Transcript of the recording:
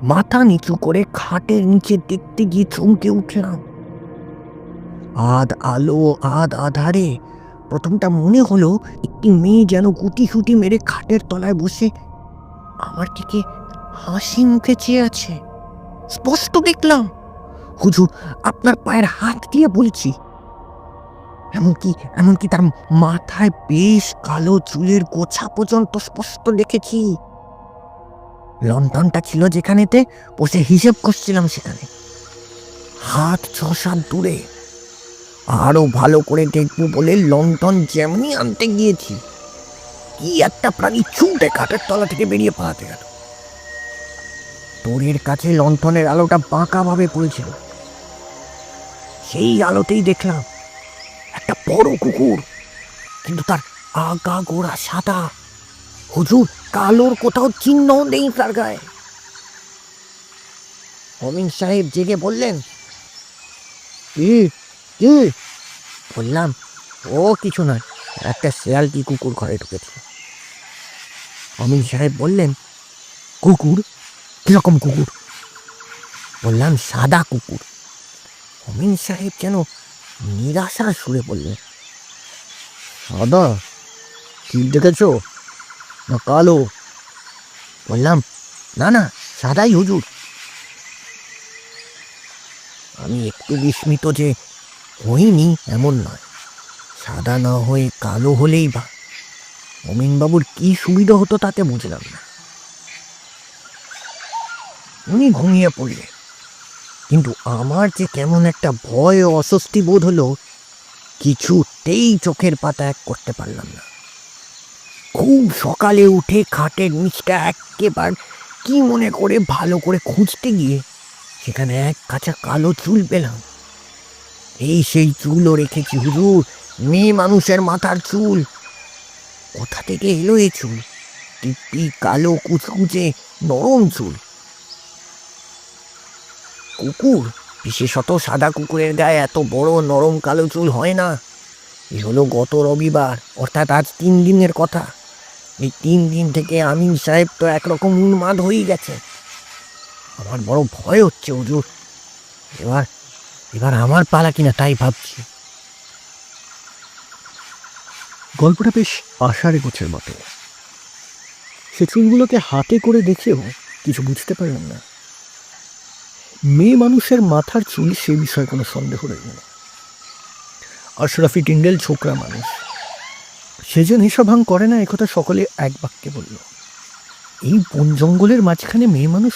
মাথা নিচু করে খাটের নিচে দেখতে গিয়ে চমকে উঠলাম। আধ আলো আধ আধারে প্রথমটা মনে হলো একটি মেয়ে যেন গুটি সুটি মেরে খাটের তলায় বসে আমার দিকে হাসি মুখে চেয়ে আছে। স্পষ্ট দেখলাম, হুজুর আপনার পায়ের হাত দিয়ে বলছি। এমনকি তার মাথায় বেশ কালো চুলের গোছা পর্যন্ত স্পষ্ট দেখেছি। লন্ঠনটা ছিল যেখানেতে, বসে হিসেব করছিলাম সেখানে, হাত 6-7 দূরে। আরো ভালো করে দেখবো বলে লন্ঠন যেমনি আনতে গিয়েছি, কি একটা প্রাণী ছুটে কাঠের তলা থেকে বেরিয়ে পালাতে গেল। তোরের কাছে লন্ঠনের আলোটা বাঁকা ভাবে পড়েছিল। সেই আলোতেই দেখলাম একটা বড় কুকুর, কিন্তু তার আগা গোড়া সাদা। হুজুর, কালোর কোথাও চিহ্ন নেই তার গায়ে। অমিন সাহেব জেগে বললেন, কি কি? বললাম, ও কিছু নয়, একটা শেয়ালটি কুকুর ঘরে ঢুকেছে। অমিন সাহেব বললেন, কুকুর? কিরকম কুকুর? বললাম, সাদা কুকুর। অমিন সাহেব যেন নিরাশার সুরে বললেন, সাদা? ঠিক দেখেছ না কালো? বললাম, না না, সাদাই হুজুর। আমি একটু বিস্মিত যে হইনি এমন নয়, সাদা না হয়ে কালো হলেই বা অমিনবাবুর কি সুবিধা হতো তাতে বুঝলাম না। উনি ঘুমিয়ে পড়লেন, কিন্তু আমার যে কেমন একটা ভয় ও অস্বস্তি বোধ হলো, কিছুতেই চোখের পাতা এক করতে পারলাম না। খুব সকালে উঠে খাটের নিচটা একেবারে কি মনে করে ভালো করে খুঁজতে গিয়ে সেখানে এক কাঁচা কালো চুল পেলাম। সেই চুলও রেখেছি হুজুর, মেয়ে মানুষের মাথার চুল। কোথা থেকে এলো এই চুল? টিপি কালো কুচকুচে নরম চুল। কুকুর, বিশেষত সাদা কুকুরের গায়ে এত বড় নরম কালো চুল হয় না। এ হলো গত রবিবার, অর্থাৎ আজ 3 দিনের কথা। এই 3 দিন থেকে আমিন সাহেব তো একরকম উন্মাদ হয়ে গেছে। আমার বড় ভয় হচ্ছে হুজুর। এবার এবার আমার পালা কিনা তাই ভাবছি। গল্পটা বেশ আষাঢ়ে গোছের মতো। সে চুলগুলোকে হাতে করে দেখেও কিছু বুঝতে পারলাম না। মেয়ে মানুষের মাথার চুল, সে বিষয়ে কোনো সন্দেহ রইল না। আশরাফি টিন্ডেল ছোকরা মানুষ, সেজন হিসাব ভাঙ করে না, একথা সকলে এক বাক্যে বলল। এই বন জঙ্গলের মাঝখানে মেয়ে মানুষ